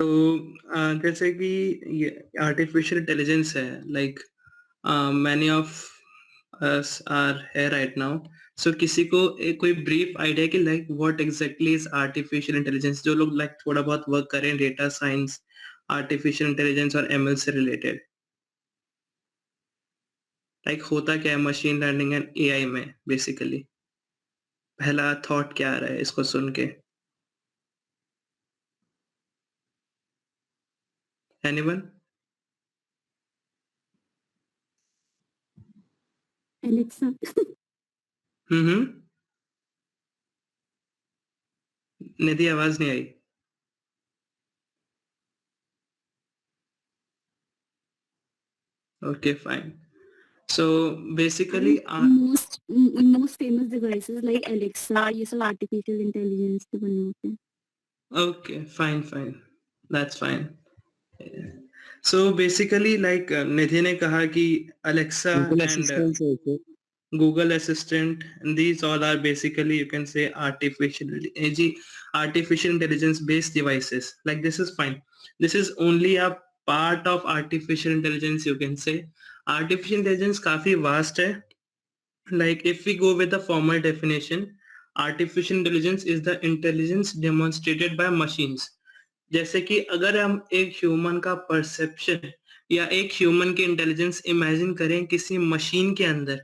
तो जैसे कि ये आर्टिफिशियल इंटेलिजेंस है, like many of us are है राइट नाउ। सो किसी को एक कोई ब्रीफ आइडिया कि like what exactly is artificial intelligence, जो लोग लाइक थोड़ा बहुत वर्क करें डेटा साइंस, आर्टिफिशियल इंटेलिजेंस और एमएल से रिलेटेड, लाइक होता क्या है मशीन लर्निंग एंड एआई में बेसिकली? पहला थॉट क्या आ रहा है इसको सुन के? एनीवन? एलेक्सा। हम्म। निधि आवाज नहीं आई। Okay fine. So basically most famous devices like Alexa ये सब आर्टिफिशियल इंटेलिजेंस से बने होते हैं। okay, fine, that's fine. So basically like निधि ने कहा कि Alexa Google and Assistant also. Google Assistant, and these all are basically you can say artificial intelligence based devices. Like this is fine. This is only a part of artificial intelligence, you can say. Artificial intelligence काफी vast है. Like if we go with the formal definition, artificial intelligence is the intelligence demonstrated by machines. जैसे कि अगर हम एक human का perception या एक ह्यूमन की इंटेलिजेंस इमेजिन करें किसी मशीन के अंदर,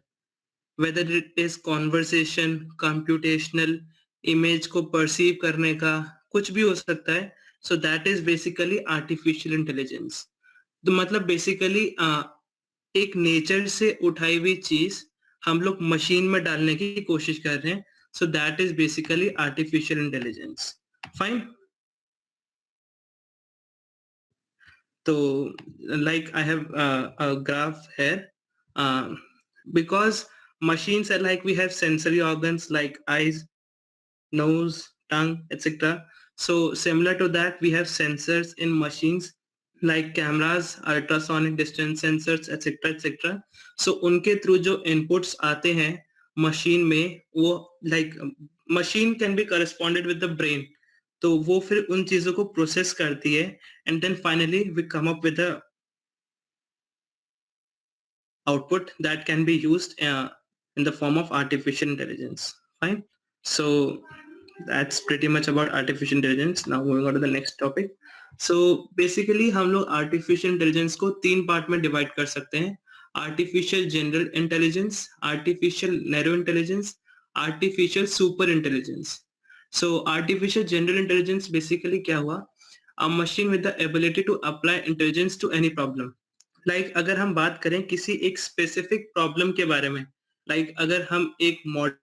whether it is conversation, computational, image को परसीव करने का, कुछ भी हो सकता है। सो that is basically artificial intelligence. तो मतलब बेसिकली एक नेचर से उठाई हुई चीज हम लोग मशीन में डालने की कोशिश कर रहे हैं। So that is basically artificial intelligence. Fine. तो like I have a graph here, because machines are like we have sensory organs like eyes, nose, tongue, etc. So similar to that we have sensors in machines like cameras, ultrasonic distance sensors, etc etc. So उनके through जो inputs आते हैं machine में, वो like machine can be corresponded with the brain, तो वो फिर उन चीजों को प्रोसेस करती है and then finally we come up with a output that can be used in the form of artificial intelligence. Fine. So that's pretty much about artificial intelligence. Now moving on to the next topic. So basically हम लोग artificial intelligence को तीन part में divide कर सकते हैं: artificial general intelligence, artificial narrow intelligence, artificial super intelligence. So artificial general intelligence basically क्या हुआ? A machine with the ability to apply intelligence to any problem. Like अगर हम बात करें किसी एक स्पेसिफिक प्रॉब्लम के बारे में, लाइक अगर हम एक मॉडल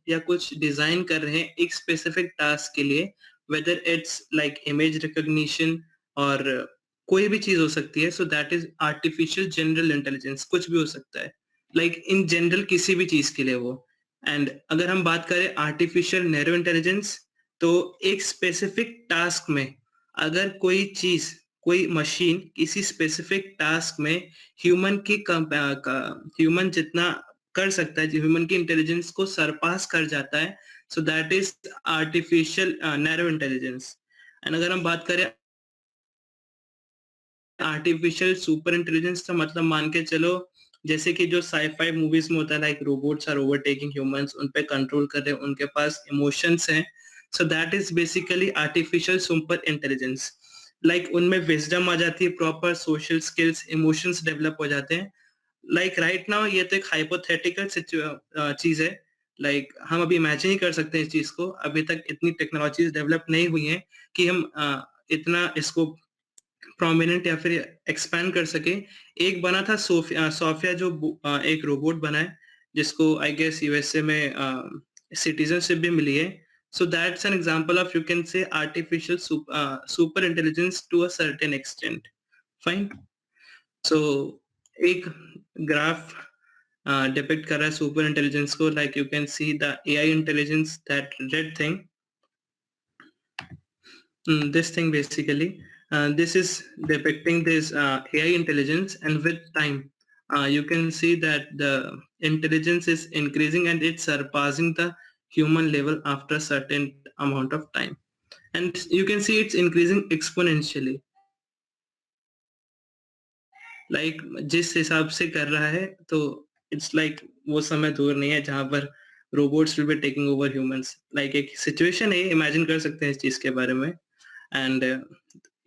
या कुछ डिजाइन कर रहे हैं एक स्पेसिफिक टास्क के लिए, whether it's like image recognition और कोई भी चीज हो सकती है, सो that is artificial general intelligence. कुछ भी हो सकता है लाइक इन जनरल किसी भी चीज के लिए वो। एंड अगर हम बात करें आर्टिफिशियल नैरो इंटेलिजेंस, तो एक स्पेसिफिक टास्क में अगर कोई चीज, कोई मशीन किसी स्पेसिफिक टास्क में ह्यूमन जितना कर सकता है, ह्यूमन की इंटेलिजेंस को सरपास कर जाता है, सो that is artificial narrow intelligence. And अगर हम बात करें आर्टिफिशियल सुपर इंटेलिजेंस, तो मतलब मान के चलो जैसे कि जो साईफाई मूवीज में होता है, like robots are overtaking humans, उन पे कंट्रोल कर रहे हैं, उनके पास इमोशंस हैं, so that is basically artificial super intelligence. Like उनमें विजडम आ जाती है, proper social skills, emotions develop हो जाते हैं। लाइक राइट नाउ ये तो एक हाइपोथेटिकल चीज है, लाइक हम अभी इमेजिन ही कर सकते हैं इस चीज को, अभी तक इतनी टेक्नोलॉजीज डेवलप नहीं हुई हैं कि हम इतना इसको प्रोमिनेंट या फिर एक्सपैंड कर सके। एक बना था सोफिया जो एक रोबोट बना है, जिसको आई गेस यूएसए में सिटीजनशिप भी मिली है। So that's an example of you can say artificial super intelligence to a certain extent. Fine. So एक ग्राफ डिपिक्ट कर रहा है सुपर इंटेलिजेंस को, like you can see the AI intelligence, that red thing, this thing basically, this is depicting this AI intelligence, and with time you can see that the intelligence is increasing and it's surpassing the human level after a certain amount of time. and you can see it's increasing exponentially. Like जिस हिसाब से कर रहा है, तो it's like वो समय दूर नहीं है जहाँ पर robots will be taking over humans. Like एक सिचुएशन है, इमेजिन कर सकते हैं इस चीज के बारे में। एंड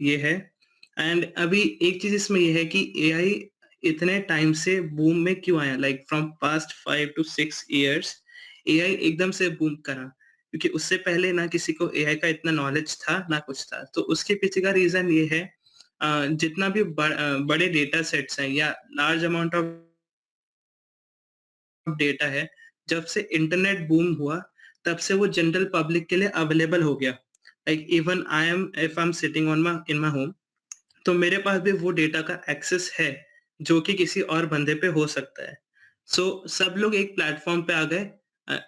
ये है। एंड अभी एक चीज इसमें ये है कि एआई इतने टाइम से बूम में क्यों आया, like from past 5 to 6 years AI एकदम से बूम करा, क्योंकि उससे पहले ना किसी को एआई का इतना नॉलेज था ना कुछ था। तो उसके पीछे का रीजन ये है, जितना भी बड़े डेटा सेट्स हैं या लार्ज अमाउंट ऑफ डेटा है, जब से इंटरनेट बूम हुआ तब से वो जनरल पब्लिक के लिए अवेलेबल हो गया। Like even if I am sitting on my in my home, तो मेरे पास भी वो डेटा का एक्सेस है जो कि किसी और बंदे पे हो सकता है। सो सब लोग एक प्लेटफॉर्म पे आ गए,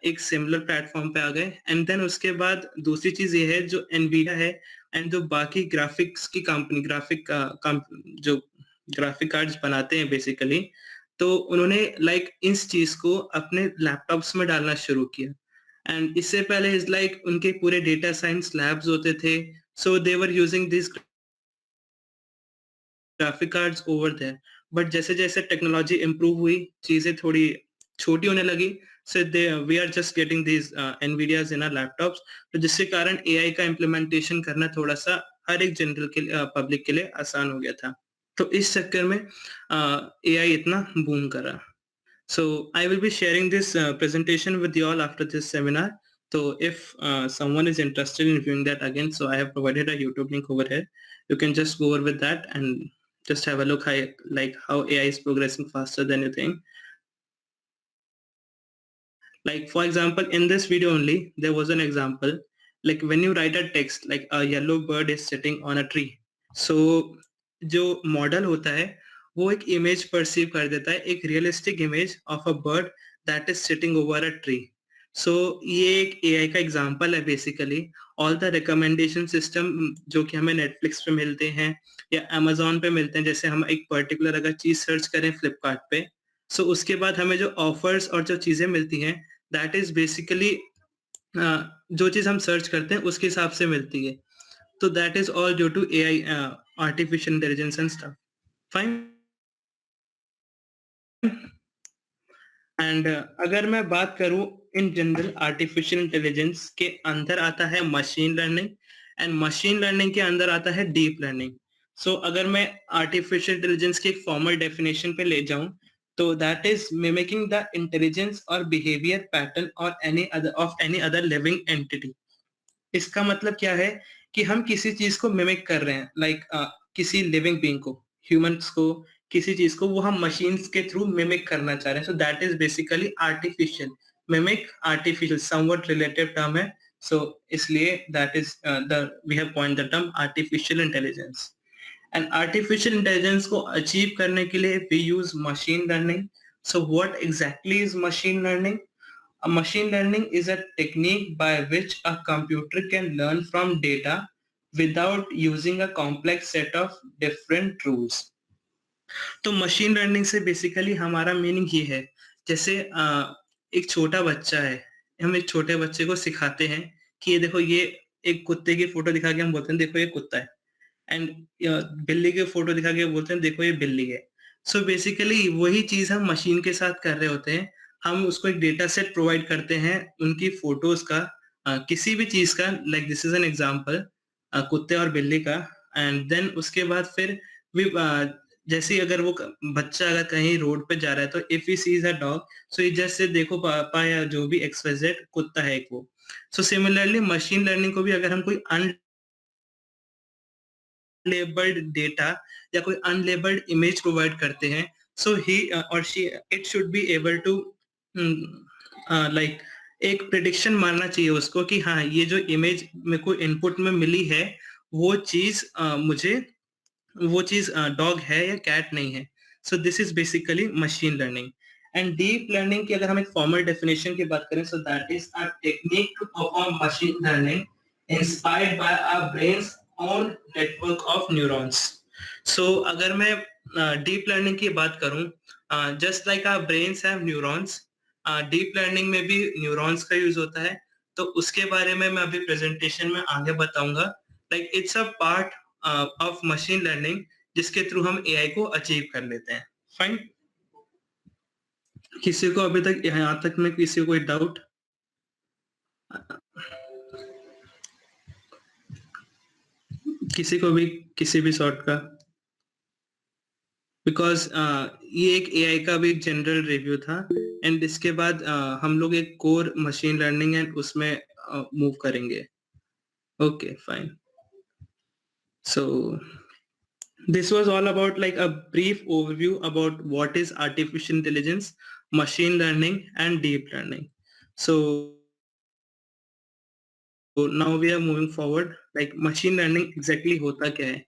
एक सिमिलर प्लेटफॉर्म पे आ गए। एंड देन उसके बाद दूसरी चीज ये है, जो एनवीडिया है एंड जो बाकी ग्राफिक्स की कंपनी जो ग्राफिक कार्ड्स बनाते हैं बेसिकली, तो उन्होंने लाइक इस चीज को अपने लैपटॉप्स में डालना शुरू किया। एंड इससे पहले इज लाइक उनके पूरे डेटा साइंस लैब्स होते थे, so they were using this graphic cards over there. But जैसे-जैसे टेक्नोलॉजी इम्प्रूव हुई, चीज़ें थोड़ी छोटी होने लगी, so they we are just getting these Nvidias in our laptops, तो जिसके कारण एआई का इम्प्लीमेंटेशन करना थोड़ा-सा हर एक जनरल के लिए पब्लिक के लिए आसान हो गया था। तो इस चक्कर में एआई इतना बूम करा। So I will be sharing this presentation with you all after this seminar. So if someone is interested in viewing that again, so I have provided a YouTube link over here. You can just go over with that and just have a look how AI is progressing faster than you think. Like for example, in this video only, there was an example. Like when you write a text, like a yellow bird is sitting on a tree. So जो model होता है वो एक image perceive कर देता है, एक realistic image of a bird that is sitting over a tree. So ये एक एआई का एग्जांपल है basically. All the recommendation system जो कि हमें नेटफ्लिक्स पे मिलते हैं या अमेजोन पे मिलते हैं, जैसे हम एक पर्टिकुलर अगर चीज सर्च करें फ्लिपकार्ट पे, सो उसके बाद हमें जो ऑफर्स और जो चीजें मिलती हैं, दैट इज बेसिकली जो चीज हम सर्च करते हैं उसके हिसाब से मिलती है। तो that is all due to AI, artificial intelligence and stuff. Fine. And अगर मैं बात करूं इन जनरल, आर्टिफिशियल इंटेलिजेंस के अंदर आता है machine learning, and machine learning के अंदर आता है डीप लर्निंग। सो अगर मैं आर्टिफिशियल इंटेलिजेंस की एक फॉर्मल डेफिनेशन पे ले जाऊं, तो that is mimicking the intelligence और बिहेवियर पैटर्न और एनी अदर लिविंग एंटिटी। इसका मतलब क्या है कि हम किसी चीज को मिमिक कर रहे हैं, लाइक किसी लिविंग बीइंग को, ह्यूमंस को, किसी चीज को वो हम मशीन्स के थ्रू मिमिक करना चाह रहे हैं। So that is basically artificial. Mimic artificial somewhat relative term है। सो इसलिए that is the we have coined the term artificial intelligence. And artificial intelligence को अचीव करने के लिए we use machine learning. So what exactly is machine learning? A machine learning is a technique by which a computer can learn from data without using a complex set of different rules. तो machine learning से basically हमारा meaning ये है, जैसे एक छोटा बच्चा है, हम एक छोटे बच्चे को सिखाते हैं कि ये देखो, ये एक कुत्ते की फोटो दिखा के हम बोलते हैं देखो ये कुत्ता है, एंड बिल्ली की फोटो दिखा के बोलते हैं देखो ये बिल्ली है। सो बेसिकली वही चीज हम मशीन के साथ कर रहे होते हैं। हम उसको एक डेटा सेट प्रोवाइड करते हैं उनकी फोटोज का, किसी भी चीज का, like this is an example कुत्ते और बिल्ली का। एंड देन उसके बाद फिर भी जैसे अगर वो बच्चा अगर कहीं रोड पे जा रहा है, तो if he sees a dog, so ये जस्ट से देखो पापा या जो भी एक्सवाइजेड कुत्ता है एक वो। सो सिमिलरली मशीन लर्निंग को भी अगर हम कोई अनलेबल्ड डेटा या कोई अनलेबल्ड इमेज प्रोवाइड करते हैं, सो ही और she it should be able to like एक प्रिडिक्शन मारना चाहिए उसको कि हाँ, ये जो इमेज मेरे को इनपुट में मिली है वो चीज मुझे वो चीज डॉग है या कैट नहीं है। So this is basically machine learning. And deep learning की अगर हम एक फॉर्मल डेफिनेशन की बात करें, so that is a technique to perform machine learning inspired by our brain's own network of neurons. So अगर मैं डीप लर्निंग की बात करूं, just like our brains have neurons, deep learning में भी न्यूरॉन्स का यूज होता है। तो उसके बारे में मैं अभी प्रेजेंटेशन में आगे बताऊंगा। Like it's a part of machine learning जिसके थ्रू हम एआई को अचीव कर लेते हैं। फाइन, किसी को अभी तक यहाँ तक में किसी को कोई डाउट? किसी को भी किसी भी सॉर्ट का? बिकॉज ये एक एआई का भी जनरल रिव्यू था एंड इसके बाद हम लोग एक कोर मशीन लर्निंग एंड उसमें मूव करेंगे। Okay fine, so this was all about like a brief overview about what is artificial intelligence, machine learning and deep learning. So now we are moving forward, like machine learning exactly hota kya hai?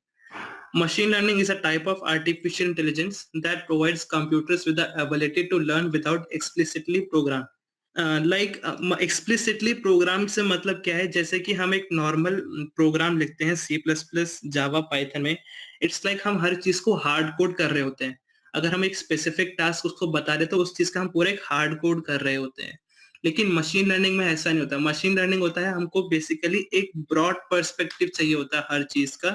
Machine learning is a type of artificial intelligence that provides computers with the ability to learn without explicitly programmed. Like explicitly program से मतलब क्या है, जैसे कि हम एक normal program लिखते हैं C plus plus Java Python में, इट्स लाइक हम हर चीज को हार्ड कोड कर रहे होते हैं। अगर हम एक स्पेसिफिक टास्क उसको बता रहे तो उस चीज का हम पूरा एक हार्ड कोड कर रहे होते हैं। लेकिन मशीन लर्निंग में ऐसा नहीं होता। मशीन लर्निंग होता है हमको बेसिकली एक ब्रॉड पर्सपेक्टिव चाहिए होता है हर चीज का,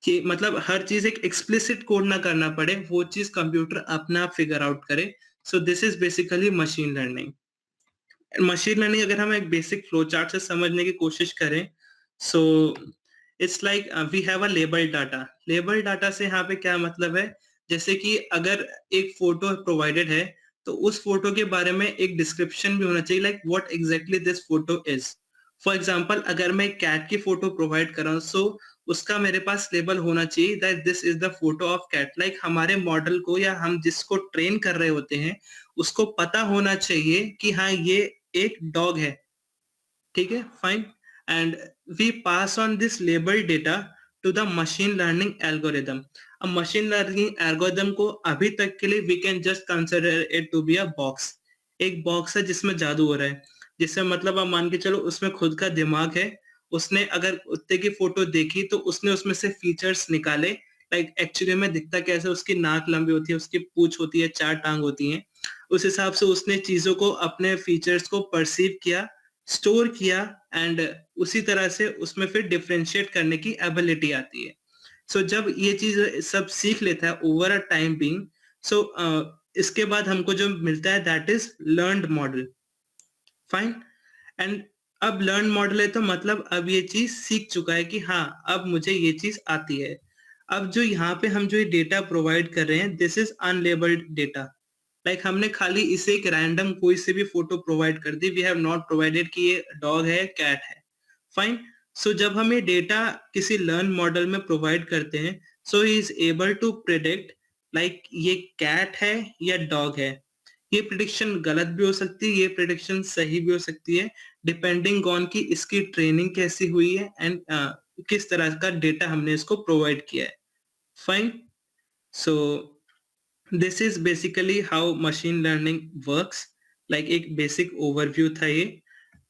कि मतलब हर चीज एक एक्सप्लिसिट कोड ना करना पड़े, वो चीज कंप्यूटर अपना आप फिगर आउट करे। सो this is basically machine learning. Machine learning अगर हम एक बेसिक फ्लो चार्ट से समझने की कोशिश करें, so it's like we have a label data. Label data से यहाँ पे क्या मतलब है, जैसे कि अगर एक फोटो प्रोवाइडेड है तो उस फोटो के बारे में एक डिस्क्रिप्शन भी होना चाहिए, like what exactly this photo is. For example अगर मैं कैट की फोटो प्रोवाइड कर रहा हूँ, सो उसका मेरे पास लेबल होना चाहिए that this is the photo of cat. Like हमारे मॉडल को या हम जिसको ट्रेन कर रहे होते हैं उसको पता होना चाहिए कि हाँ ये एक डॉग है। ठीक है, fine. And we pass on this label data to the machine learning algorithm. अब मशीन लर्निंग एल्गोरिदम को अभी तक के लिए we can just consider it to be a box. एक बॉक्स है जिसमें जादू हो रहा है, जिससे मतलब आप मान के चलो उसमें खुद का दिमाग है। उसने अगर कुत्ते की फोटो देखी तो उसने उसमें से फीचर्स निकाले, लाइक एक्चुअली में दिखता कैसे, उसकी नाक लंबी होती है, उसकी पूंछ होती है, 4 टांग होती हैं। उस हिसाब से उसने चीजों को, अपने फीचर्स को परसीव किया, स्टोर किया एंड उसी तरह से उसमें फिर डिफरेंशिएट करने की एबिलिटी आती है। सो जब ये चीज सब सीख लेता है ओवर अ टाइम बीइंग, सो इसके बाद हमको जो मिलता है that is learned model. Fine. And अब लर्न मॉडल है तो मतलब अब ये चीज सीख चुका है कि हाँ अब मुझे ये चीज आती है। अब जो यहाँ पे हम जो ये डेटा प्रोवाइड कर रहे हैं this is unlabelled data. Like हमने खाली इसे एक रैंडम कोई से भी फोटो प्रोवाइड कर दी, वी हैव नॉट प्रोवाइडेड कि ये डॉग है, कैट है। फाइन। सो जब हम ये डेटा किसी लर्न मॉडल में प्रोवाइड करते हैं, so he is able to predict like ये कैट है या डॉग है। ये प्रिडिक्शन गलत भी हो सकती है, ये प्रिडिक्शन सही भी हो सकती है, डिपेंडिंग ऑन कि इसकी ट्रेनिंग कैसी हुई है एंड किस तरह का डेटा हमने इसको प्रोवाइड किया है। Fine. So this is basically how machine learning works. Like एक बेसिक ओवरव्यू था ये।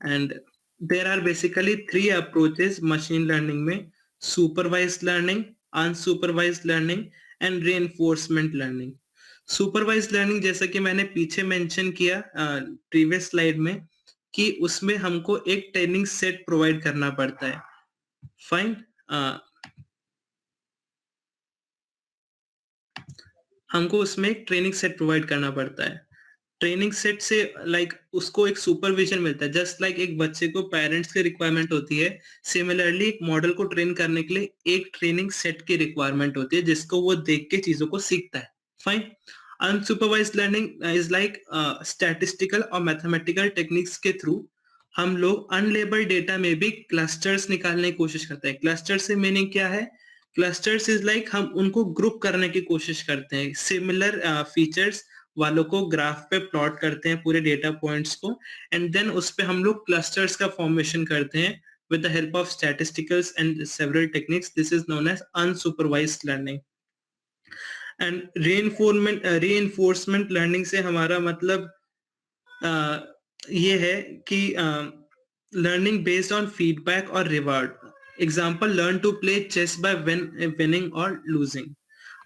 And there are basically 3 approaches machine learning में: supervised learning, unsupervised learning and reinforcement learning. Supervised learning जैसा कि मैंने पीछे मेंशन किया प्रीवियस स्लाइड में, कि उसमें हमको एक ट्रेनिंग सेट प्रोवाइड करना पड़ता है। फाइन। हमको उसमें एक ट्रेनिंग सेट प्रोवाइड करना पड़ता है। ट्रेनिंग सेट से लाइक उसको एक सुपरविजन मिलता है, जस्ट लाइक एक बच्चे को पेरेंट्स की रिक्वायरमेंट होती है, सिमिलरली एक मॉडल को ट्रेन करने के लिए एक ट्रेनिंग सेट की रिक्वायरमेंट होती है जिसको वो देख के चीजों को सीखता है। Fine. Unsupervised learning is like statistical और मैथमेटिकल टेक्निक्स के थ्रू हम लोग अनलेबल्ड डेटा में भी क्लस्टर्स निकालने की कोशिश करते हैं। क्लस्टर से मीनिंग क्या है? क्लस्टर्स इज लाइक हम उनको ग्रुप करने की कोशिश करते हैं, सिमिलर फीचर्स वालों को ग्राफ पे प्लॉट करते हैं पूरे डेटा पॉइंट्स को, एंड देन उस पे हम लोग क्लस्टर्स का फॉर्मेशन करते हैं with the help of statisticals and several techniques. This is known as unsupervised learning. And reinforcement learning से हमारा मतलब ये है कि learning based on feedback or reward. Example, learn to play chess by winning or losing.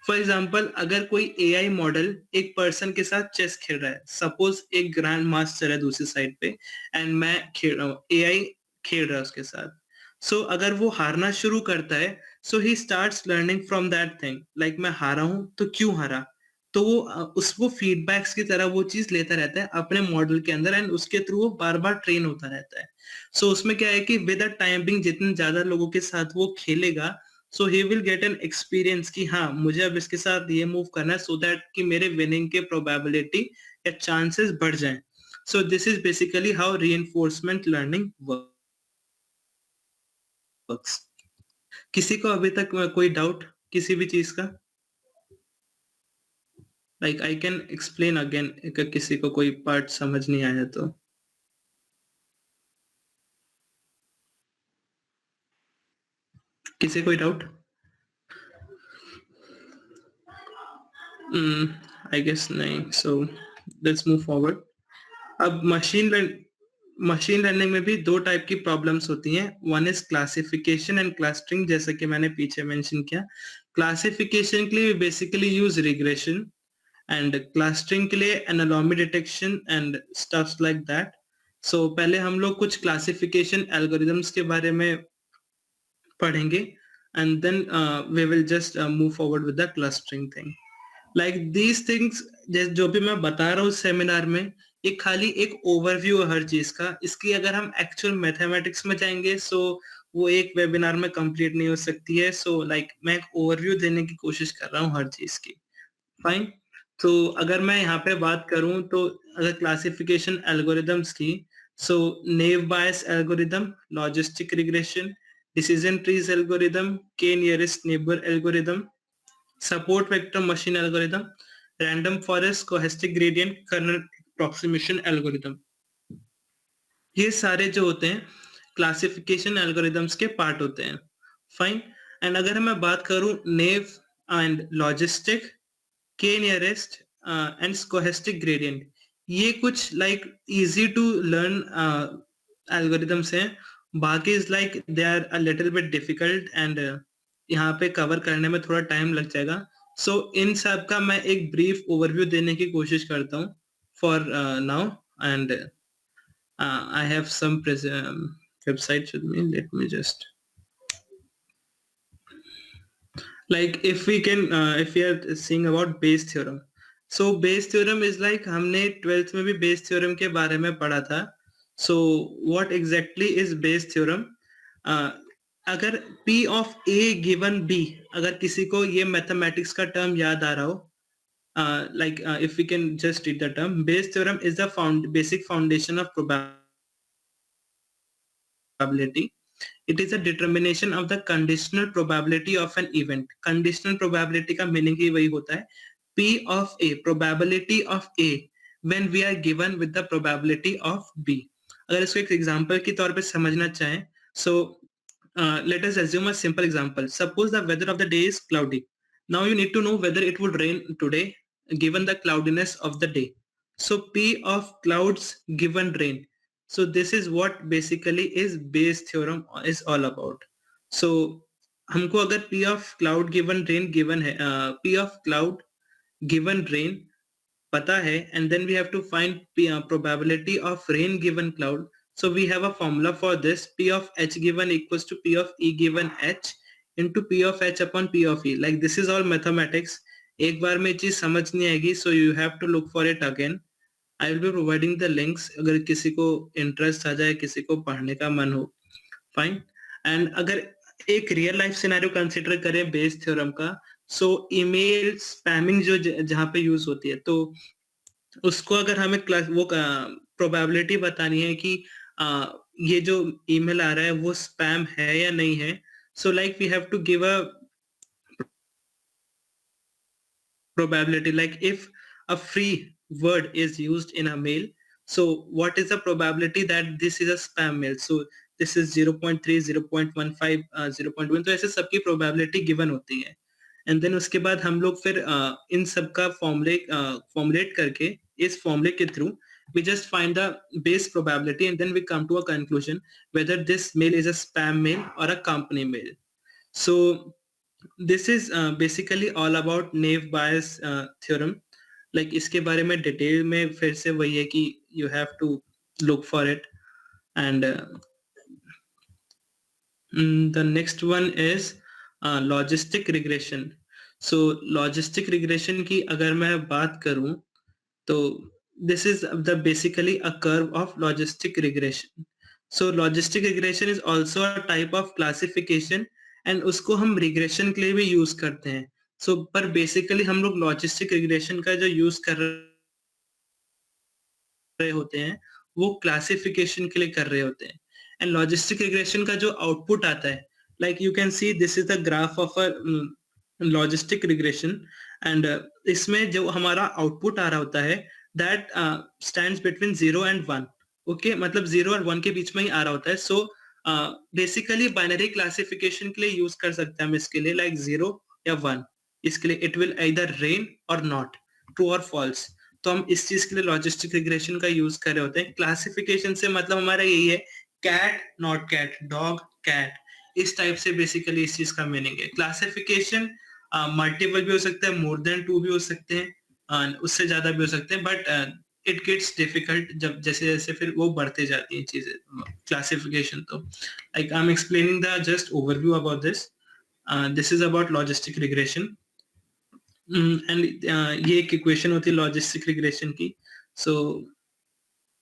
For example अगर कोई AI model एक person के साथ चेस खेल रहा है, सपोज एक ग्रैंड मास्टर है दूसरी साइड पे एंड मैं खेल रहा हूँ, एआई खेल रहा है उसके साथ, सो अगर वो हारना शुरू करता है, so he starts learning from that thing, like मैं हारा हूँ तो क्यों हारा, तो वो उसको फीडबैक्स की तरह वो चीज लेता रहता है अपने मॉडल के अंदर एंड उसके थ्रू वो बार बार ट्रेन होता रहता है। सो उसमें क्या है कि विद द टाइमिंग जितने ज्यादा लोगों के साथ वो खेलेगा, so he will get an experience कि हाँ मुझे अब इसके साथ ये मूव करना है सो दैट कि मेरे विनिंग के प्रोबेबिलिटी या चांसेस बढ़ जाएं। सो this is basically how reinforcement learning works. किसी को अभी तक कोई डाउट किसी भी चीज का? Like I can explain again अगर किसी को कोई पार्ट समझ नहीं आया तो। किसी कोई डाउट? आई गेस नहीं, सो लेट्स मूव फॉरवर्ड। अब मशीन लर्निंग में भी दो टाइप की प्रॉब्लम्स होती हैं, one is classification and clustering, जैसा कि मैंने पीछे मेंशन किया। क्लासिफिकेशन के लिए basically use regression and clustering के लिए anomaly detection and stuffs like that. So पहले हम लोग कुछ क्लासिफिकेशन एल्गोरिदम्स के बारे में पढ़ेंगे and then we will just move forward with the clustering thing. Like these things जो भी मैं बता रहा हूँ सेमिनार में, ये खाली एक ओवरव्यू है हर चीज का। इसकी अगर हम एक्चुअल मैथमेटिक्स में जाएंगे सो वो एक वेबिनार में कंप्लीट नहीं हो सकती है। सो लाइक मैं एक ओवरव्यू देने की कोशिश कर रहा हूँ हर चीज की। फाइन। तो अगर मैं यहाँ पे बात करूं तो अगर क्लासिफिकेशन एल्गोरिदम्स की, so naive Bayes algorithm, logistic regression, decision trees algorithm, K nearest neighbour algorithm, support vector machine algorithm, random forest, stochastic gradient, kernel approximation algorithm, ये सारे जो होते हैं क्लासिफिकेशन एल्गोरिदम्स के पार्ट होते हैं। फाइन। एंड अगर मैं बात करूं naive and logistic, K nearest and stochastic gradient, ये कुछ like easy to learn algorithms हैं। बाकी is like they are a little bit difficult and यहाँ पे कवर करने में थोड़ा टाइम लग जाएगा। सो इन सब का मैं एक ब्रीफ ओवरव्यू देने की कोशिश करता हूँ for now and I have some websites with me. Let me just like if we can if we are seeing about Bayes theorem, so Bayes theorem is like हमने 12th में भी Bayes theorem के बारे में पढ़ा था। so what exactly is Bayes theorem? अगर P of A given B, अगर किसी को ये मैथमेटिक्स का टर्म याद आ रहा हो, like if we can just read the term, Bayes theorem is the basic foundation of probability. It is a determination of the conditional probability of an event. Conditional probability का meaning ही वही होता है, P of A, probability of A when we are given with the probability of B. अगर इसको एक example के तौर पे समझना चाहें, so let us assume a simple example. Suppose the weather of the day is cloudy. Now you need to know whether it would rain today given the cloudiness of the day. So P of clouds given rain. So this is what basically is Bayes theorem is all about. So हमको अगर P of cloud given rain given है, P of cloud given rain पता है and then we have to find probability of rain given cloud. So we have a formula for this, P of H given equals to P of E given H into P of H upon P of E. Like this is all mathematics. एक बार में चीज समझ नहीं आएगी, so you have to look for it again. I will be providing the links अगर किसी को interest आ जाए, किसी को पढ़ने का मन हो। फाइन। एंड अगर एक रियल लाइफ सिनेरियो कंसीडर करें बेस थ्योरम का, सो ईमेल स्पैमिंग जो जहाँ पे यूज होती है, तो उसको अगर हमें क्लास वो प्रोबेबिलिटी बतानी है कि ये जो ईमेल आ रहा है वो स्पैम है या नहीं है, so like we have to give a probability, like if a free word is used in a mail, so what is the probability that this is a spam mail? So this is 0.3, 0.15, 0.1, तो ऐसे सबकी probability given होती है। And then उसके बाद हम लोग फिर इन सब का फॉर्मुलेट करके इस फॉर्मूले के through we just find the base probability and then we come to a conclusion whether this mail is a spam mail or a company mail. So this is basically all about naive bias theorem. Like इसके बारे में detail में फिर से वही है कि you have to look for it. And the next one is logistic regression. So logistic regression की अगर मैं बात करूं तो this is the basically a curve of logistic regression. So logistic regression is also a type of classification and उसको हम regression के लिए भी use करते हैं। So पर basically हम लोग logistic regression का जो use कर रहे होते हैं वो क्लासिफिकेशन के लिए कर रहे होते हैं। एंड लॉजिस्टिक रिग्रेशन का जो आउटपुट आता है, like you can see this is the graph of a logistic regression. And इसमें जो हमारा आउटपुट आ रहा होता है that stands between 0 and 1। Okay, मतलब 0 और 1 के बीच में ही आ रहा होता है। सो बेसिकली बाइनरी क्लासिफिकेशन के लिए यूज कर सकते हैं हम इसके लिए, लाइक 0 या 1। इसके लिए इट विल either रेन और नॉट, ट्रू और फॉल्स। तो हम इस चीज के लिए लॉजिस्टिक रिग्रेशन का यूज कर रहे होते हैं। क्लासिफिकेशन से मतलब हमारा यही है, cat not cat, dog cat, इस टाइप से बेसिकली इस चीज का मीनिंग है। क्लासिफिकेशन मल्टीपल भी हो सकता है, मोर देन 2 भी हो सकते हैं, उससे ज्यादा भी हो सकते हैं, बट इट गेट्स डिफिकल्ट जब जैसे जैसे फिर वो बढ़ते जाती हैं चीजें क्लासिफिकेशन। तो like I am explaining the just overview about this. This is about logistic regression. And ये एक इक्वेशन होती है लॉजिस्टिक रिग्रेशन की। So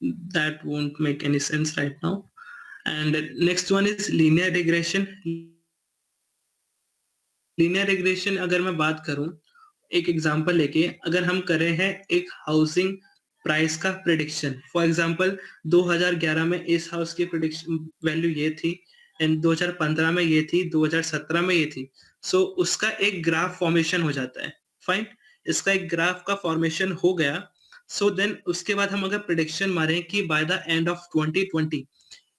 that won't make any sense right now. And next one is linear regression. Linear regression अगर मैं बात करूं एक एग्जांपल लेके, अगर हम कर रहे हैं एक हाउसिंग प्राइस का प्रिडिक्शन, फॉर एग्जांपल 2011 में इस हाउस की प्रिडिक्शन वैल्यू ये थी एंड 2015 में ये थी, 2017 में ये थी। सो उसका एक ग्राफ फॉर्मेशन हो जाता है। फाइन, इसका एक ग्राफ का फॉर्मेशन हो गया। सो देन उसके बाद हम अगर प्रिडिक्शन मारें कि बाय द एंड ऑफ 2020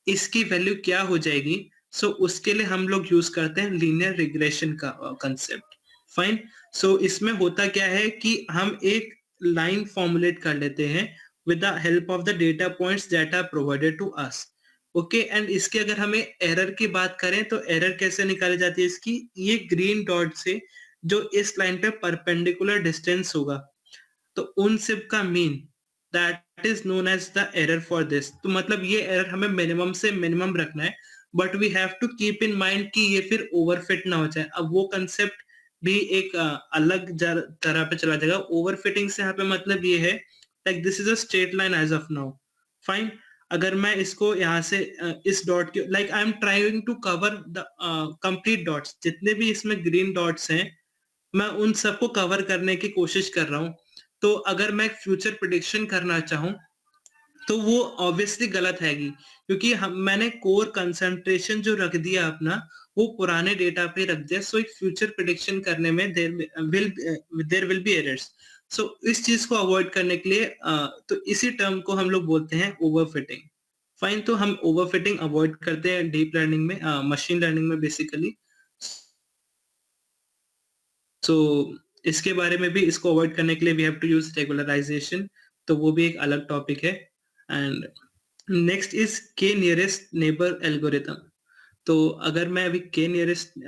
इसकी वैल्यू क्या हो जाएगी, सो उसके लिए हम लोग यूज करते हैं लीनियर रिग्रेशन का कंसेप्ट। फाइन, सो इसमें होता क्या है कि हम एक लाइन फॉर्मुलेट कर लेते हैं with the help of the data points that are provided to us. Okay, and इसके अगर हमें एरर की बात करें तो एरर कैसे निकाली जाती है इसकी, ये ग्रीन डॉट से जो इस लाइन पे परपेंडिकुलर डिस्टेंस होगा तो उन सब का mean that is known as the error for this. तो मतलब ये एरर हमें मिनिमम से मिनिमम रखना है, but we have to keep in mind कि ये फिर ओवरफिट ना हो जाए। अब वो कंसेप्ट भी एक अलग तरह पे चला जाएगा। ओवरफिटिंग से यहाँ पे मतलब ये है like this is a straight line as of now. Fine, अगर मैं इसको यहाँ से इस डॉट के like I am trying to cover the complete dots, जितने भी इसमें ग्रीन डॉट्स हैं मैं उन सबको कवर करने की कोशिश कर रहा हूँ। तो अगर मैं फ्यूचर प्रिडिक्शन करना चाहूँ तो वो ऑब्वियसली गलत हैगी, क्योंकि हम मैंने कोर कंसंट्रेशन जो रख दिया अपना वो पुराने डेटा पे रख दिया। सो एक फ्यूचर प्रिडिक्शन करने में देयर विल बी एरर्स। सो इस चीज को अवॉइड करने के लिए तो इसी टर्म को हम लोग बोलते हैं ओवरफिटिंग। फाइन, तो हम ओवरफिटिंग अवॉइड करते हैं डीप लर्निंग में, मशीन लर्निंग में बेसिकली। सो इसके बारे में भी, इसको अवॉइड करने के लिए we have to use regularisation, तो वो भी एक अलग टॉपिक है। And next is K nearest neighbour algorithm. तो अगर मैं अभी K nearest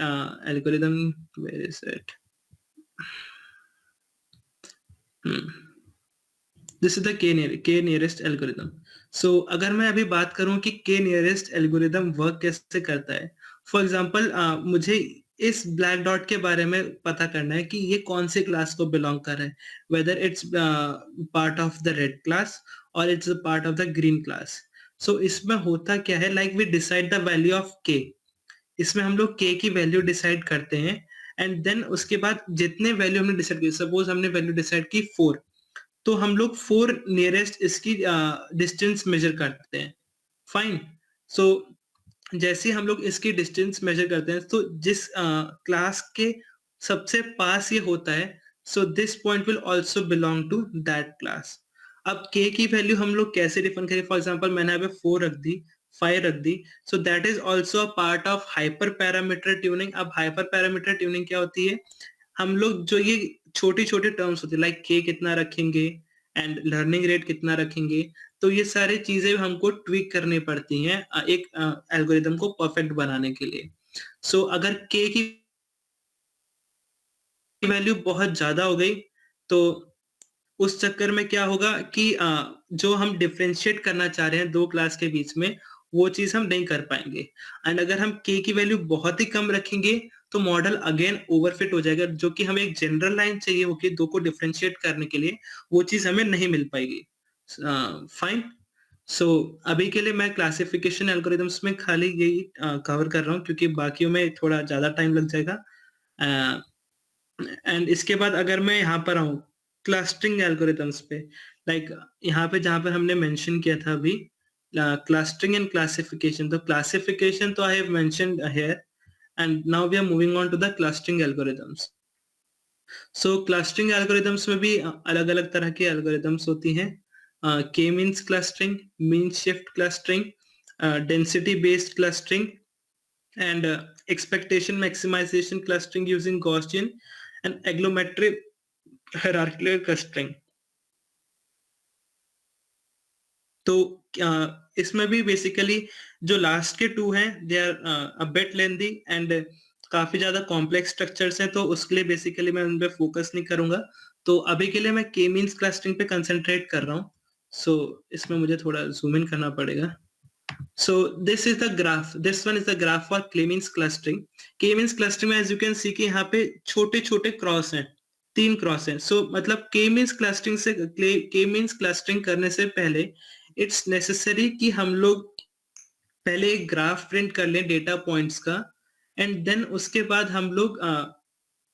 algorithm, where is it, this is the K nearest algorithm. So अगर मैं अभी बात करूं कि के नियरेस्ट एल्गोरिथम वर्क कैसे करता है, फॉर एग्जांपल मुझे इस ब्लैक डॉट के बारे में पता करना है कि ये कौन से क्लास को बिलोंग कर रहा है, whether it's part of the red class or it's part of the green class. So इसमें होता क्या है, like we decide the value of K. इसमें हम लोग के की वैल्यू डिसाइड करते हैं एंड देन उसके बाद जितने वैल्यू हमने डिसाइड की, सपोज हमने वैल्यू डिसाइड की 4, तो हम लोग 4 नियरेस्ट इसकी डिस्टेंस मेजर करते हैं। फाइन, सो जैसे हम लोग इसकी डिस्टेंस मेजर करते हैं तो जिस क्लास के सबसे पास ये होता है, so this point will also belong to that class. अब के की वैल्यू हम लोग कैसे डिफाइन करें, फॉर एग्जांपल मैंने यहाँ पे 4 रख दी, 5 रख दी, so that is also a part of hyper parameter tuning. अब हाइपर पैरामीटर ट्यूनिंग क्या होती है, हम लोग जो ये छोटी छोटी टर्म्स होती है लाइक के कितना रखेंगे एंड लर्निंग रेट कितना रखेंगे, तो ये सारी चीजें हमको ट्वीक करनी पड़ती हैं एक एल्गोरिदम को परफेक्ट बनाने के लिए। सो अगर के की वैल्यू बहुत ज्यादा हो गई, तो उस चक्कर में क्या होगा कि जो हम डिफरेंशिएट करना चाह रहे हैं दो क्लास के बीच में, वो चीज हम नहीं कर पाएंगे। एंड अगर हम के की वैल्यू बहुत ही कम रखेंगे तो मॉडल अगेन ओवरफिट हो जाएगा, जो कि हमें एक जनरल लाइन चाहिए होगी दो को डिफरेंशिएट करने के लिए, वो चीज हमें नहीं मिल पाएगी। फाइन। सो अभी के लिए मैं क्लासिफिकेशन एल्गोरिथम्स में खाली यही कवर कर रहा हूँ, क्योंकि बाकियों में थोड़ा ज्यादा टाइम लग जाएगा। एंड इसके बाद अगर मैं यहाँ पर आऊँ क्लस्टरिंग एल्गोरिथम्स पे, लाइक यहाँ पे जहाँ पे हमने मेंशन किया था अभी क्लस्टरिंग एंड क्लासिफिकेशन, तो क्लासिफिकेशन तो I have mentioned here, and now we are moving on to the clustering algorithms. So clustering algorithms में भी अलग अलग तरह की एल्गोरिथम्स होती हैं। के means clustering, mean shift clustering, density based clustering, and expectation maximization clustering using Gaussian and agglomerative hierarchical clustering। तो इसमें भी बेसिकली जो लास्ट के टू हैं they are a bit lengthy and काफी ज्यादा कॉम्प्लेक्स स्ट्रक्चर्स हैं, तो उसके लिए बेसिकली मैं उन पे फोकस नहीं करूंगा। तो अभी के लिए मैं के मींस क्लस्टरिंग पे कंसंट्रेट कर रहा हूँ। सो इसमें मुझे थोड़ा जूम इन करना पड़ेगा। So this is the graph. This one is the graph for K-means clustering. K-means clustering में as you can see कि यहाँ पे छोटे छोटे क्रॉस हैं, 3 क्रॉस हैं। So मतलब K-means clustering से K-means clustering करने से पहले it's necessary कि हम लोग पहले एक ग्राफ प्रिंट कर लें डेटा पॉइंट्स का, एंड देन उसके बाद हम लोग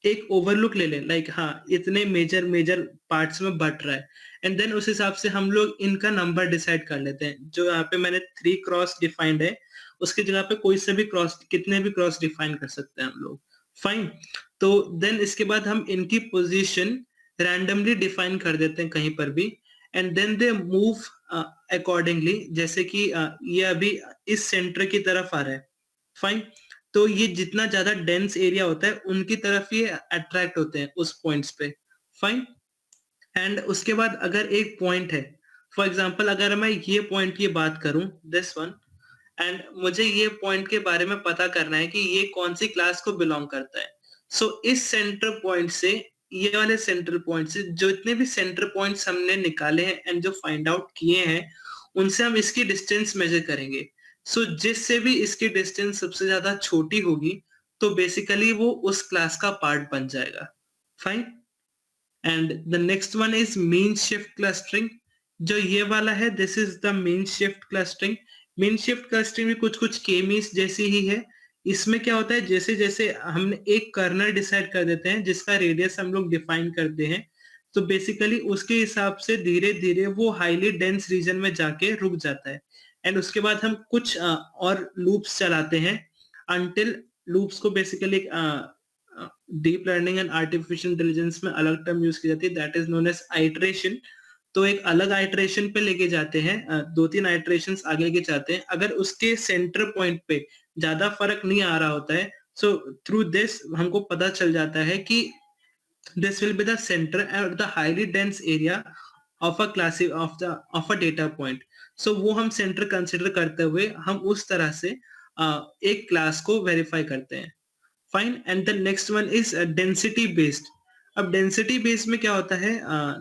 एक ओवरलुक ले लें, लाइक हाँ इतने मेजर मेजर पार्ट्स में बट रहा है, एंड देन उस हिसाब से हम लोग इनका नंबर डिसाइड कर लेते हैं। जो यहाँ पे मैंने 3 क्रॉस डिफाइंड है, उसकी जगह पे कोई से भी क्रॉस, कितने भी क्रॉस डिफाइन कर सकते हैं हम लोग। फाइन। तो देन इसके बाद हम इनकी पोजीशन रैंडमली डिफाइन कर देते हैं कहीं पर भी, and then they move accordingly. जैसे कि ये अभी इस सेंटर की तरफ आ रहा है। फाइन। तो ये जितना ज्यादा डेंस एरिया होता है उनकी तरफ ये अट्रैक्ट होते हैं उस पॉइंट्स पे। फाइन। एंड उसके बाद अगर एक पॉइंट है, फॉर एग्जांपल अगर मैं ये पॉइंट की बात करूं, दिस वन, एंड मुझे ये पॉइंट के बारे में पता करना है कि ये कौन सी क्लास को बिलोंग करता है। सो इस सेंटर पॉइंट से, ये वाले सेंटर पॉइंट से जो इतने भी सेंटर पॉइंट्स हमने निकाले हैं एंड जो फाइंड आउट किए हैं, उनसे हम इसकी डिस्टेंस मेजर करेंगे। सो जिससे भी इसकी डिस्टेंस सबसे ज्यादा छोटी होगी, तो बेसिकली वो उस क्लास का पार्ट बन जाएगा। Fine. And the next one is mean shift clustering. जो ये वाला है, this is the mean shift clustering. Mean shift clustering भी कुछ कुछ के मीन्स जैसी ही है। इसमें क्या होता है, जैसे जैसे हमने एक कर्नल डिसाइड कर देते हैं जिसका रेडियस हम लोग डिफाइन करते हैं, तो बेसिकली उसके हिसाब से धीरे धीरे वो हाईली डेंस रीजन में जाके रुक जाता है। एंड उसके बाद हम कुछ और लूप्स चलाते हैं अंटिल लूप्स को basically deep learning and artificial intelligence में अलग टर्म यूज की जाती है, that is known as iteration. तो एक अलग आइटरेशन पे लेके जाते हैं, 2-3 आइटरेशंस आगे लेके जाते हैं। अगर उसके सेंटर पॉइंट पे ज्यादा फर्क नहीं आ रहा होता है, सो थ्रू दिस हमको पता चल जाता है कि this will be the centre and the highly dense area of a class of a data point. So वो हम सेंटर कंसिडर करते हुए हम उस तरह से एक क्लास को वेरीफाई करते हैं। Fine. And the next one is density based. अब डेंसिटी बेस्ड में क्या होता है,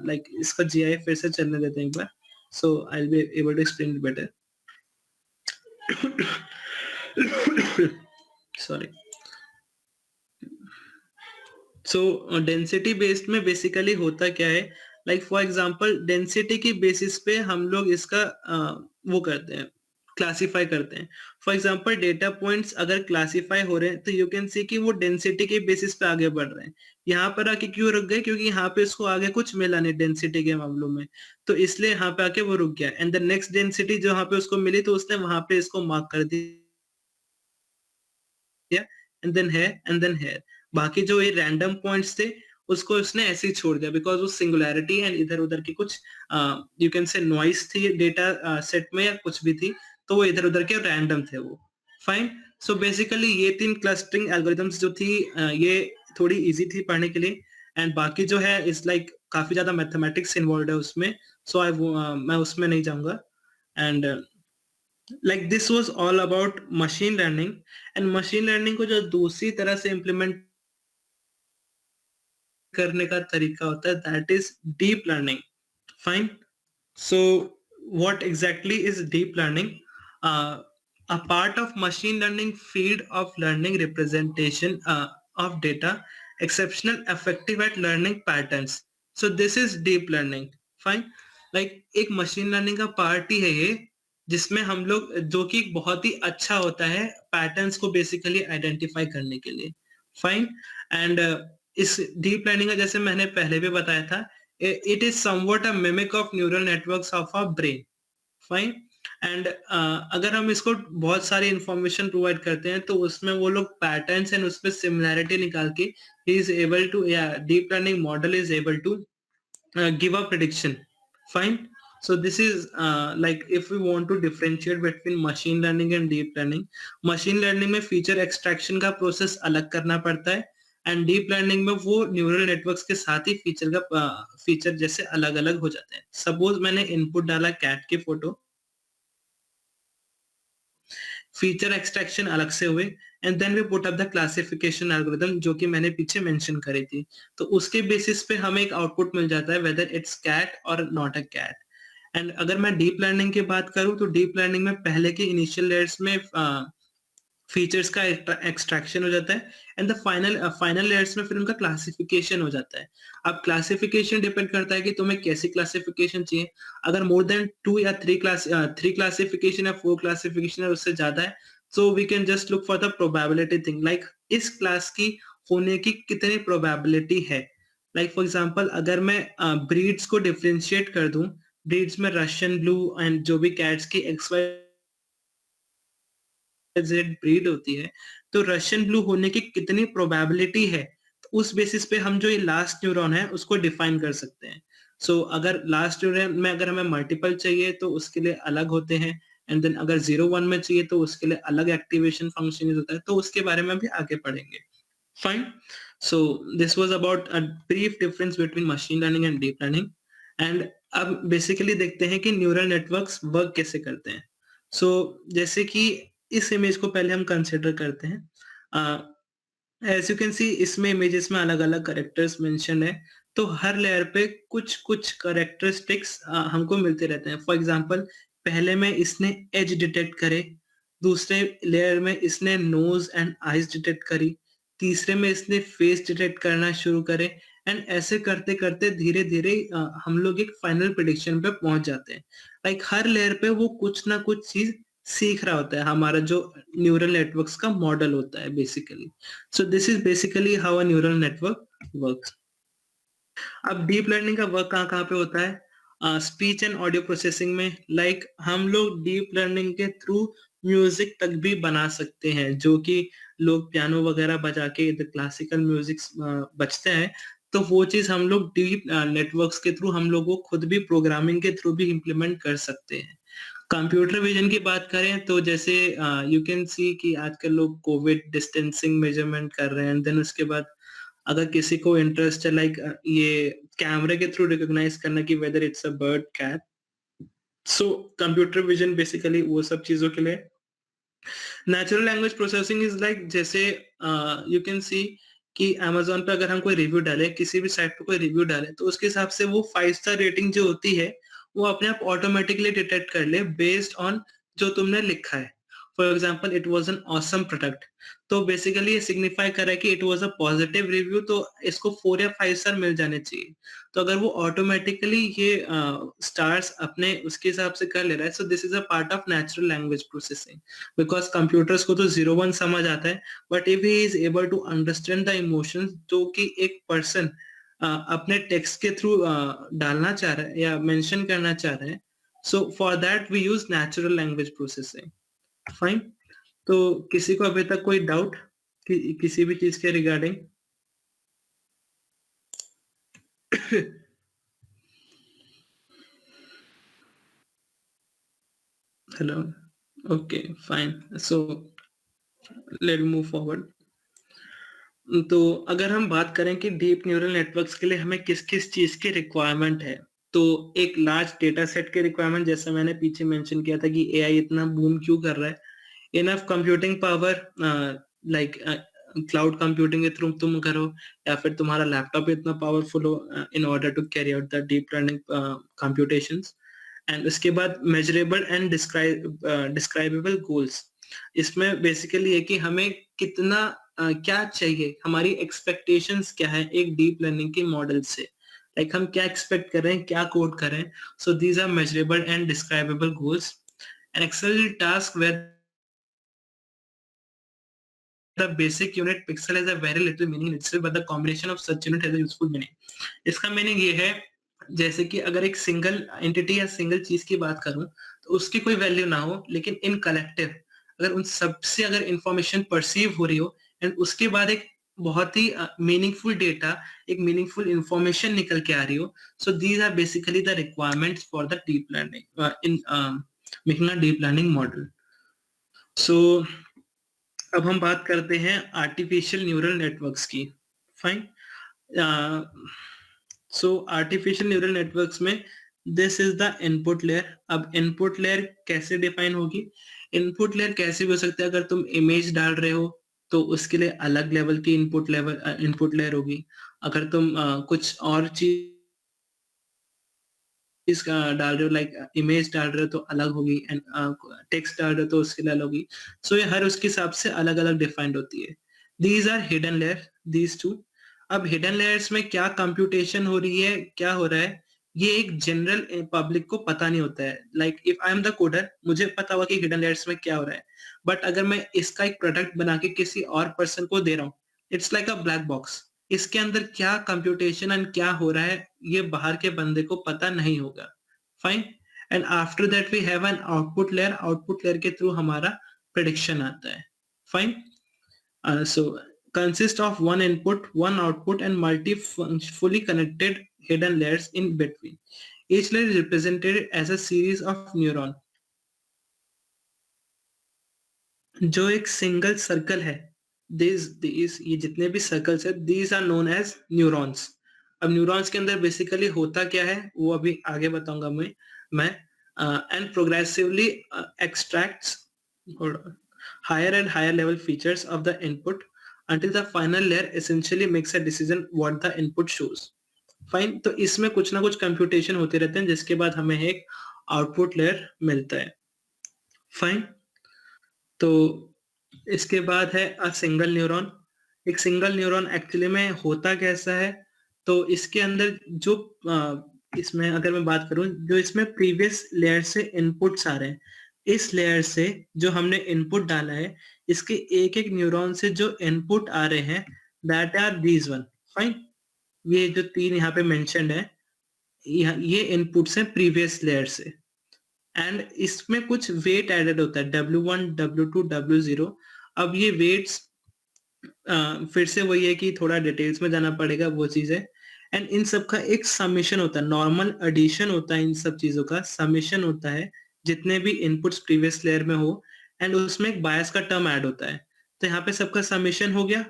लाइक इसका जीआई फिर से चलने देते हैं एक बार, so I will be able to explain it better. Sorry. So density based में बेसिकली होता क्या है, लाइक फॉर एग्जांपल डेंसिटी की बेसिस पे हम लोग इसका वो करते हैं, क्लासिफाई करते हैं। फॉर एग्जांपल डेटा पॉइंट्स अगर क्लासिफाई हो रहे हैं, तो यू कैन सी कि वो डेंसिटी के बेसिस पे आगे बढ़ रहे हैं। यहाँ पर आके क्यों रुक गए, क्योंकि यहाँ पे इसको आगे कुछ मिला नहीं डेंसिटी के मामलों में, तो इसलिए यहाँ पे आके वो रुक गया। एंड द नेक्स्ट डेंसिटी जो यहाँ पे उसको मिली, तो उसने वहां पे इसको मार्क कर दिया, एंड देन है एंड देन है। बाकी जो ये रैंडम पॉइंट्स थे उसको उसने ऐसे ही छोड़ दिया, बिकॉज वो सिंगुलैरिटी एंड इधर उधर की कुछ यू कैन से नॉइस थी डेटा सेट में या कुछ भी थी, तो वो इधर उधर के रैंडम थे वो। फाइन। सो बेसिकली ये 3 क्लस्टरिंग एल्गोरिथम्स जो थी, ये थोड़ी इजी थी पढ़ने के लिए, एंड बाकी जो है इस लाइक काफी ज्यादा मैथमेटिक्स इन्वॉल्व है उसमें, सो आई मैं उसमें नहीं जाऊंगा। And like this was all about machine learning, and machine learning को जो दूसरी तरह से इम्प्लीमेंट करने का तरीका होता है, that is deep learning. Fine. So what exactly is deep learning? A part of machine learning field of learning representation of data, exceptional effective at learning patterns. So this is deep learning. Fine. Like एक machine learning का part ही है ये, जिसमें हम लोग जो कि बहुत ही अच्छा होता है पैटर्न्स को बेसिकली आइडेंटिफाई करने के लिए. फाइन. एंड इस डीप लर्निंग का जैसे मैंने पहले भी बताया था, it is somewhat a mimic of neural networks of our brain. Fine. And अगर हम इसको बहुत सारी इंफॉर्मेशन प्रोवाइड करते हैं तो उसमें वो लोग पैटर्न्स एंड उसमें सिमिलैरिटी निकाल के ही इज एबल टू, या deep learning model is able to give a prediction. Fine. So this is like if we want to differentiate between machine learning and deep learning, machine learning में feature extraction का process अलग करना पड़ता है and deep learning में वो neural networks के साथ ही फीचर जैसे अलग अलग हो जाते हैं. सपोज मैंने इनपुट डाला कैट की फोटो, फीचर एक्सट्रैक्शन अलग से हुए and then we put up the classification algorithm जो कि मैंने पीछे मेंशन करी थी. तो उसके बेसिस पे हमें एक आउटपुट मिल जाता है वेदर इट्स कैट और नॉट अ कैट. एंड अगर मैं डीप लर्निंग की बात करूं तो डीप लर्निंग में पहले के इनिशियल लेयर्स में फीचर्स का एक्सट्रैक्शन हो जाता है एंड द फाइनल लेयर्स में फिर उनका क्लासिफिकेशन हो जाता है. अब क्लासिफिकेशन डिपेंड करता है कि तुम्हें कैसी क्लासिफिकेशन चाहिए. अगर मोर देन 2 या 3 क्लासिफिकेशन या 4 क्लासिफिकेशन है उससे ज्यादा है, so we can just look for the probability thing, like इस क्लास की होने की कितनी प्रोबेबिलिटी है. लाइक फॉर एग्जांपल अगर मैं ब्रीड्स को डिफरेंशिएट कर दूं, ब्रीड्स में रशियन ब्लू एंड जो भी कैट्स की XY जेड ब्रीड होती है, तो रशियन ब्लू होने की कितनी प्रोबेबिलिटी है, तो उस बेसिस पे हम जो ये लास्ट न्यूरॉन है उसको डिफाइन कर सकते हैं. सो अगर लास्ट न्यूरॉन में अगर हमें मल्टीपल चाहिए तो उसके लिए अलग होते हैं एंड देन अगर 0 1 में चाहिए तो उसके लिए अलग एक्टिवेशन फंक्शन होता है. तो उसके बारे में भी आगे पढ़ेंगे. Fine. So this was about a brief difference between machine learning and deep learning. And अब बेसिकली देखते हैं कि न्यूरल नेटवर्क्स वर्क कैसे करते हैं. सो जैसे कि इस इमेज को पहले हम कंसिडर करते हैं. एज यू कैन सी इसमें इमेजेस में अलग अलग करेक्टर्स मेंशन है, तो हर लेयर पे कुछ कुछ करेक्टरिस्टिक्स हमको मिलते रहते हैं. फॉर एग्जांपल पहले में इसने एज डिटेक्ट करे, दूसरे लेयर में इसने नोज एंड आईज डिटेक्ट करी, तीसरे में इसने फेस डिटेक्ट करना शुरू करे एंड ऐसे करते करते धीरे धीरे हम लोग एक फाइनल प्रेडिक्शन पे पहुंच जाते हैं. लाइक हर लेयर पे वो कुछ ना कुछ चीज सीख रहा होता है, हमारा जो न्यूरल नेटवर्क्स का मॉडल होता है basically. So this is basically how a neural network works. अब डीप लर्निंग का वर्क कहाँ कहाँ पे होता है? स्पीच एंड ऑडियो प्रोसेसिंग में. लाइक हम लोग डीप लर्निंग के थ्रू म्यूजिक तक भी बना सकते हैं, जो कि लोग पियानो वगैरह बजा के क्लासिकल म्यूजिक बजते हैं, तो वो चीज हम लोग डीप नेटवर्क्स के थ्रू हम लोग वो खुद भी प्रोग्रामिंग के थ्रू भी इम्प्लीमेंट कर सकते हैं. कंप्यूटर विजन की बात करें तो जैसे यू कैन सी कि आजकल लोग कोविड डिस्टेंसिंग मेजरमेंट कर रहे हैं, देन उसके बाद अगर किसी को इंटरेस्ट है लाइक ये कैमरे के थ्रू रिकॉग्नाइज करना कि whether it's a bird cat, so computer vision basically वो सब चीजों के लिए. Natural language processing is like जैसे यू कैन सी कि Amazon पे अगर हम कोई रिव्यू डाले, किसी भी साइट पे कोई रिव्यू डाले, तो उसके हिसाब से वो 5 स्टार रेटिंग जो होती है वो अपने आप ऑटोमेटिकली डिटेक्ट कर ले बेस्ड ऑन जो तुमने लिखा है. For example it was an awesome product, तो बेसिकली ये सिग्निफाई कर रहा है कि it was a positive review, तो इसको 4 या 5 स्टार मिल जाने चाहिए. तो अगर वो ऑटोमेटिकली ये स्टार्स अपने उसके हिसाब से कर ले रहा है, so this is a part of natural language processing. Because computers को तो 0 1 समझ आता है, but if he is able to understand the emotions जो कि एक पर्सन अपने टेक्स्ट के थ्रू डालना चाह रहा है या मेंशन करना चाह रहा है, so for that we use natural language processing. Fine. तो किसी को अभी तक कोई डाउट किसी भी चीज के regarding? Hello. Okay fine. So let move forward. तो अगर हम बात करें कि डीप न्यूरल नेटवर्क्स के लिए हमें किस किस चीज की रिक्वायरमेंट है, तो एक लार्ज डेटा सेट के रिक्वायरमेंट, जैसे मैंने पीछे मेंशन किया था कि एआई इतना बूम क्यों कर रहा है. Enough computing power, like cloud computing के थ्रू तुम करो, या फिर तुम्हारा लैपटॉप इतना पावरफुल हो in order to carry out the deep learning computations. And उसके बाद मेजरेबल एंड डिस्क्राइबेबल गोल्स। इसमें बेसिकली है कि हमें कितना क्या चाहिए, हमारी एक्सपेक्टेशंस क्या है एक डीप लर्निंग के मॉडल से, लाइक हम क्या एक्सपेक्ट कर रहे हैं, क्या कोड कर रहे हैं। So these are measurable and describable goals. An Excel task where the basic unit pixel has a very little meaning in itself, but the combination of such unit has a useful meaning. इसका meaning ये है, जैसे कि अगर एक single entity या single चीज की बात करूं तो उसकी कोई वैल्यू ना हो, लेकिन इन कलेक्टिव अगर उन सबसे अगर इंफॉर्मेशन परसीव हो रही हो एंड उसके बाद एक बहुत ही मीनिंगफुल डेटा, एक मीनिंगफुल इंफॉर्मेशन निकल के आ रही हो, so these are basically the requirements for the deep learning in making a deep learning model. So अब हम बात करते हैं आर्टिफिशियल न्यूरल नेटवर्क्स की। Fine. So artificial neural networks में this is the input layer. अब इनपुट लेयर कैसे define होगी? इनपुट लेयर कैसे भी हो सकता है, अगर तुम इमेज डाल रहे हो तो उसके लिए अलग लेवल की इनपुट लेयर होगी। अगर तुम कुछ और चीज इसका डाल रहे हो, लाइक इमेज डाल रहे हो तो अलग होगी, एंड टेक्स्ट डाल रहे हो तो उसके लिए अलग होगी। सो ये हर उसके हिसाब से अलग अलग डिफाइंड होती है। These are hidden layer, these two. अब हिडन लेयर्स में क्या कंप्यूटेशन हो रही है, क्या हो रहा है, ये एक जनरल पब्लिक को पता नहीं होता है। Like if I am the coder, मुझे पता होगा कि हिडन लेयर्स में क्या हो रहा है, बट अगर मैं इसका एक प्रोडक्ट बना के किसी और पर्सन को दे रहा हूँ, it's like a black box. इसके अंदर क्या कंप्यूटेशन एंड क्या हो रहा है ये बाहर के बंदे को पता नहीं होगा। Fine. And after that we have an output layer. Output layer के थ्रू हमारा प्रेडिक्शन आता है। Fine. So consist of one input, one output, and fully connected hidden layers in between. Each layer is represented as a series of neuron. जो एक single circle है, these ये जितने भी सर्कल्स है, these are known as neurons. अब neurons के अंदर बेसिकली होता क्या है वो अभी आगे बताऊंगा मैं and progressively extracts higher and higher level features of the input until the final layer essentially makes a decision what the input shows. Fine. तो इसमें कुछ ना कुछ कंप्यूटेशन होते रहते हैं जिसके बाद हमें एक आउटपुट लेयर मिलता है। फाइन। तो इसके बाद है अ सिंगल न्यूरॉन। एक सिंगल न्यूरॉन एक्चुअली में होता कैसा है, तो इसके अंदर जो इसमें अगर मैं बात करूं, जो इसमें प्रीवियस लेयर से इनपुट्स आ रहे हैं, इस लेयर से जो हमने इनपुट डाला है, इसके एक एक न्यूरॉन से जो इनपुट आ रहे हैं, that are these one. Fine. ये जो तीन यहाँ पे मेंशन्ड है, ये इनपुट्स हैं प्रीवियस लेयर से, एंड इसमें कुछ वेट एडेड होता है, W1, W2, W0। अब ये वेट्स फिर से वही है कि थोड़ा डिटेल्स में जाना पड़ेगा वो चीज है, एंड इन सब का एक समेशन होता है, नॉर्मल एडिशन होता है, इन सब चीजों का समेशन होता है जितने भी इनपुट्स प्रीवियस लेयर में हो, एंड उसमें एक बायस का टर्म ऐड होता है। तो यहाँ पे सबका समेशन हो गया,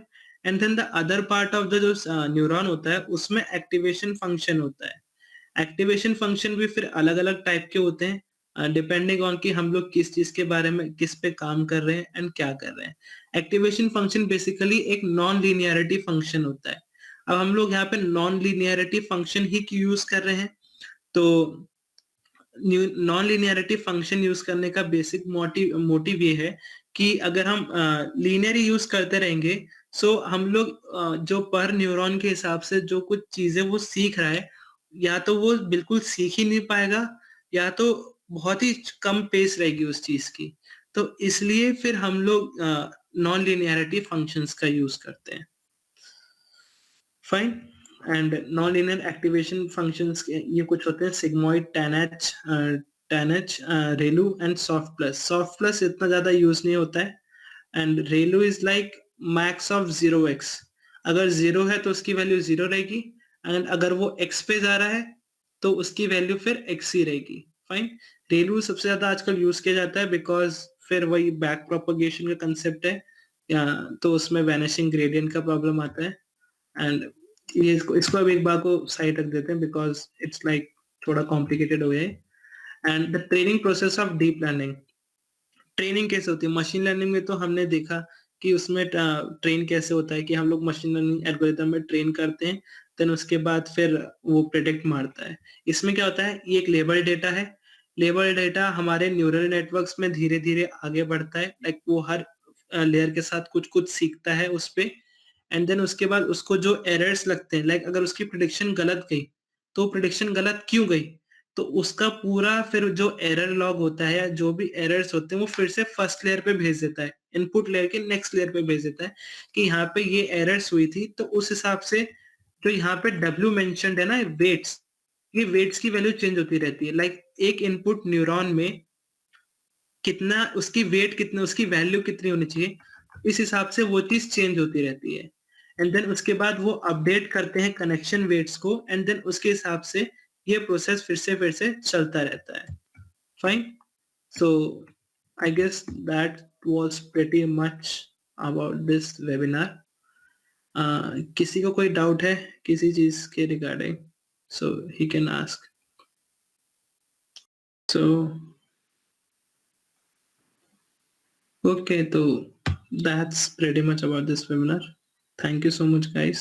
and then the other part of the जो न्यूरॉन होता है उसमें एक्टिवेशन फंक्शन होता है। एक्टिवेशन फंक्शन भी फिर अलग अलग टाइप के होते हैं डिपेंडिंग ऑन कि हम लोग किस चीज के बारे में किस पे काम कर रहे हैं एंड क्या कर रहे हैं। एक्टिवेशन फंक्शन बेसिकली एक नॉन लीनियरिटी फंक्शन होता है। अब हम लोग यहाँ पे नॉन लीनियरिटी फंक्शन ही यूज कर रहे हैं, तो नॉन लीनियरिटी फंक्शन यूज करने का बेसिक मोटिव ये है कि अगर हम लीनियर यूज करते रहेंगे, सो हम लोग जो पर न्यूरॉन के हिसाब से जो कुछ चीजें वो सीख रहा है, या तो वो बिल्कुल सीख ही नहीं पाएगा, या तो बहुत ही कम पेस रहेगी उस चीज की। तो इसलिए फिर हम लोग नॉन लीनियरिटी फंक्शंस का यूज करते हैं। Fine. And non linear activation functions ये कुछ होते हैं, sigmoid, tanh, ReLU and soft plus. Soft plus इतना ज्यादा यूज नहीं होता है, and ReLU is like max of 0x। अगर 0 है तो उसकी वैल्यू 0 रहेगी, एंड अगर वो x पे जा रहा है तो उसकी वैल्यू फिर x ही रहेगी। फाइन। रेलू सबसे ज्यादा आजकल यूज किया जाता है बिकॉज फिर वही बैक प्रोपगेशन का कंसेप्ट है, या तो उसमें वैनिशिंग ग्रेडियंट का प्रॉब्लम आता है, एंड ये इसको अब एक बार को साइड रख देते हैं बिकॉज इट्स लाइक थोड़ा कॉम्प्लिकेटेड हो गया है। And the training process of deep learning. Training कैसे होती है? मशीन लर्निंग में तो हमने देखा कि उसमें ट्रेन कैसे होता है कि हम लोग मशीन लर्निंग एल्गोरिथम में ट्रेन करते हैं, देन उसके बाद फिर वो प्रेडिक्ट मारता है। इसमें क्या होता है, ये एक लेबल डेटा है। लेबल डेटा हमारे न्यूरल नेटवर्क्स में धीरे-धीरे आगे बढ़ता है, लाइक वो हर लेयर के साथ कुछ-कुछ सीखता है उस पे, एंड देन उसके बाद उसको जो एरर्स लगते हैं, लाइक अगर उसकी प्रेडिक्शन गलत गई, तो प्रेडिक्शन गलत क्यों गई? तो उसका पूरा फिर जो एरर लॉग होता है या जो भी एरर्स होते हैं वो फिर से फर्स्ट लेयर पे भेज देता है, इनपुट लेयर के नेक्स्ट लेयर पे भेज देता है कि यहाँ पे ये एरर्स हुई थी, तो उस हिसाब से जो यहाँ पे W मेंशन्ड है ना वेट्स, ये वेट्स की वैल्यू चेंज होती रहती है। लाइक एक इनपुट न्यूरॉन में कितना उसकी वेट कितना उसकी वैल्यू कितनी होनी चाहिए, इस हिसाब से वो चीज़ चेंज होती रहती है। एंड देन उसके बाद वो अपडेट करते हैं कनेक्शन वेट्स को, एंड देन उसके हिसाब से ये प्रोसेस फिर से चलता रहता है। Fine? So I guess that was pretty much about this webinar. किसी को कोई डाउट है किसी चीज़ के regarding? So he can ask. So okay, so that's pretty much about this webinar. Thank you so much, guys.